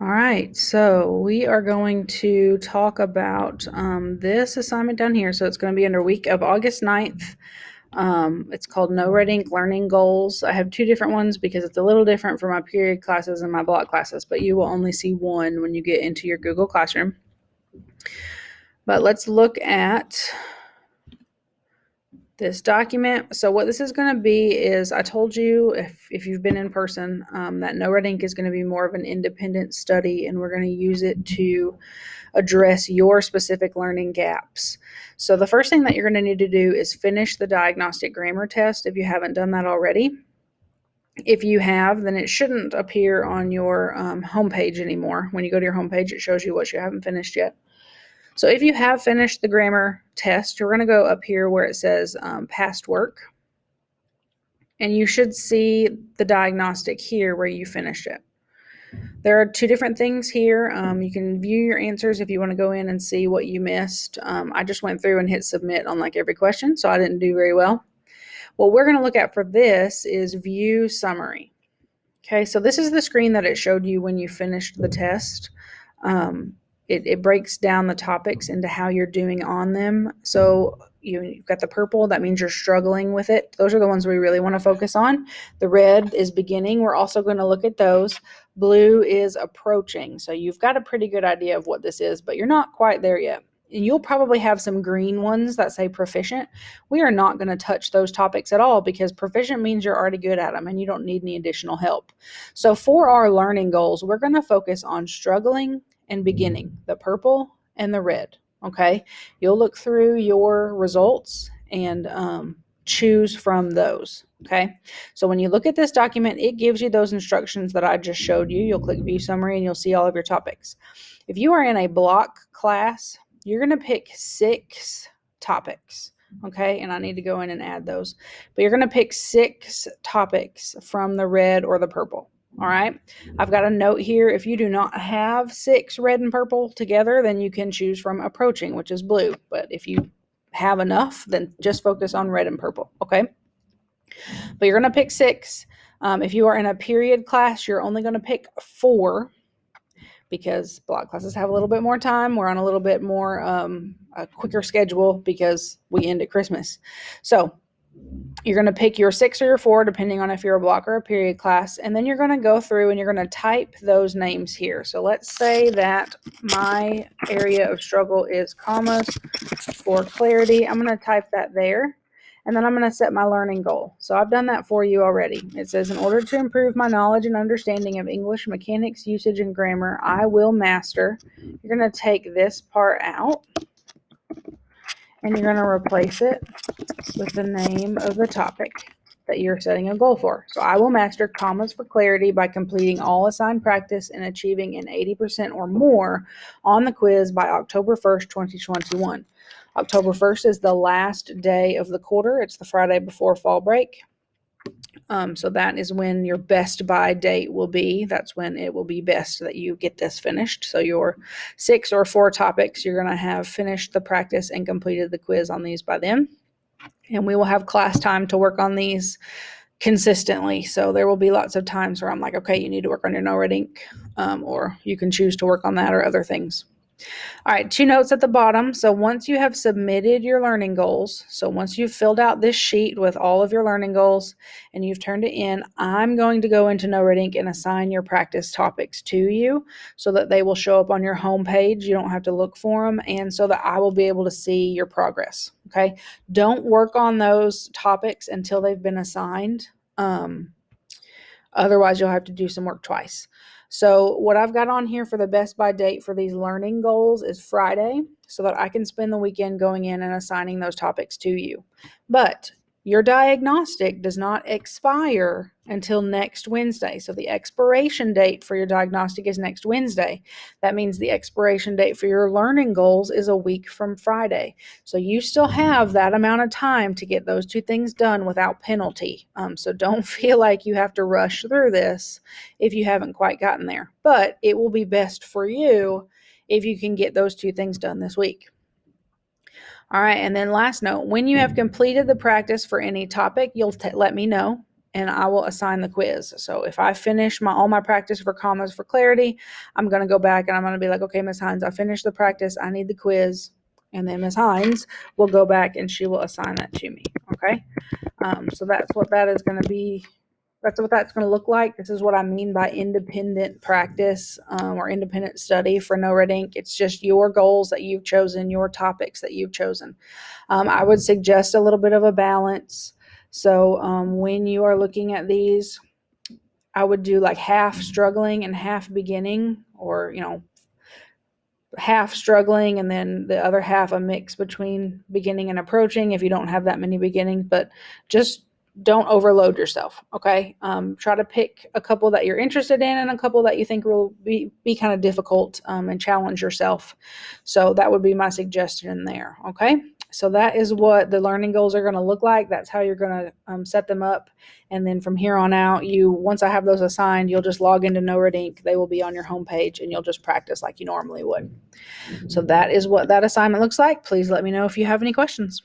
All right, so we are going to talk about this assignment down here. So it's going to be under week of August 9th. It's called NoRedInk Learning Goals. I have two different ones because it's a little different for my period classes and my block classes, but you will only see one when you get into your Google Classroom. But let's look at this document. So what this is going to be is, I told you if you've been in person, that NoRedInk is going to be more of an independent study, and we're going to use it to address your specific learning gaps. So the first thing that you're going to need to do is finish the diagnostic grammar test if you haven't done that already. If you have, then it shouldn't appear on your homepage anymore. When you go to your homepage, it shows you what you haven't finished yet. So if you have finished the grammar test, you're going to go up here where it says past work. And you should see the diagnostic here where you finished it. There are two different things here. You can view your answers if you want to go in and see what you missed. I just went through and hit submit on like every question, so I didn't do very well. What we're going to look at for this is view summary. Okay, so this is the screen that it showed you when you finished the test. It breaks down the topics into how you're doing on them. So you've got the purple, that means you're struggling with it. Those are the ones we really want to focus on. The red is beginning. We're also going to look at those. Blue is approaching. So you've got a pretty good idea of what this is, but you're not quite there yet. And you'll probably have some green ones that say proficient. We are not going to touch those topics at all because proficient means you're already good at them and you don't need any additional help. So for our learning goals, we're going to focus on struggling and beginning, the purple and the red. Okay, you'll look through your results and choose from those. Okay, so when you look at this document, it gives you those instructions that I just showed you. You'll click view summary and you'll see all of your topics. If you are in a block class, you're going to pick 6 topics. Okay, and I need to go in and add those, but you're going to pick 6 topics from the red or the purple. All right, I've got a note here. If you do not have 6 red and purple together, then you can choose from approaching, which is blue. But if you have enough, then just focus on red and purple. Okay, but you're going to pick 6. If you are in a period class, you're only going to pick 4 because block classes have a little bit more time. We're on a little bit more a quicker schedule because we end at Christmas. So you're going to pick your 6 or your 4, depending on if you're a block or a period class, and then you're going to go through and you're going to type those names here. So let's say that my area of struggle is commas for clarity. I'm going to type that there, and then I'm going to set my learning goal. So I've done that for you already. It says, in order to improve my knowledge and understanding of English mechanics, usage, and grammar, I will master. You're going to take this part out, and you're going to replace it with the name of the topic that you're setting a goal for. So I will master commas for clarity by completing all assigned practice and achieving an 80% or more on the quiz by October 1st, 2021. October 1st is the last day of the quarter. It's the Friday before fall break. So that is when your best by date will be. That's when it will be best that you get this finished. So your 6 or 4 topics, you're going to have finished the practice and completed the quiz on these by then. And we will have class time to work on these consistently. So there will be lots of times where I'm like, okay, you need to work on your NoRedInk, or you can choose to work on that or other things. All right, 2 notes at the bottom. So once you have submitted your learning goals, so once you've filled out this sheet with all of your learning goals and you've turned it in, I'm going to go into NoRedInk and assign your practice topics to you so that they will show up on your home page. You don't have to look for them, and so that I will be able to see your progress. Okay, don't work on those topics until they've been assigned. Otherwise, you'll have to do some work twice. So what I've got on here for the best by date for these learning goals is Friday, so that I can spend the weekend going in and assigning those topics to you. But your diagnostic does not expire until next Wednesday. So the expiration date for your diagnostic is next Wednesday. That means the expiration date for your learning goals is a week from Friday. So you still have that amount of time to get those 2 things done without penalty. So don't feel like you have to rush through this if you haven't quite gotten there. But it will be best for you if you can get those 2 things done this week. All right, and then last note, when you have completed the practice for any topic, you'll let me know, and I will assign the quiz. So if I finish all my practice for commas for clarity, I'm going to go back and I'm going to be like, okay, Miss Hines, I finished the practice. I need the quiz. And then Miss Hines will go back and she will assign that to me. Okay. So that's what that is going to be. That's what that's going to look like. This is what I mean by independent practice, or independent study for NoRedInk. It's just your goals that you've chosen, your topics that you've chosen. I would suggest a little bit of a balance. So when you are looking at these, I would do like half struggling and half beginning, or half struggling and then the other half a mix between beginning and approaching if you don't have that many beginnings. But just don't overload yourself. Okay. Try to pick a couple that you're interested in and a couple that you think will be kind of difficult, and challenge yourself. So that would be my suggestion there. Okay. So that is what the learning goals are going to look like. That's how you're going to set them up. And then from here on out, once I have those assigned, you'll just log into NoRedInk. They will be on your homepage and you'll just practice like you normally would. So that is what that assignment looks like. Please let me know if you have any questions.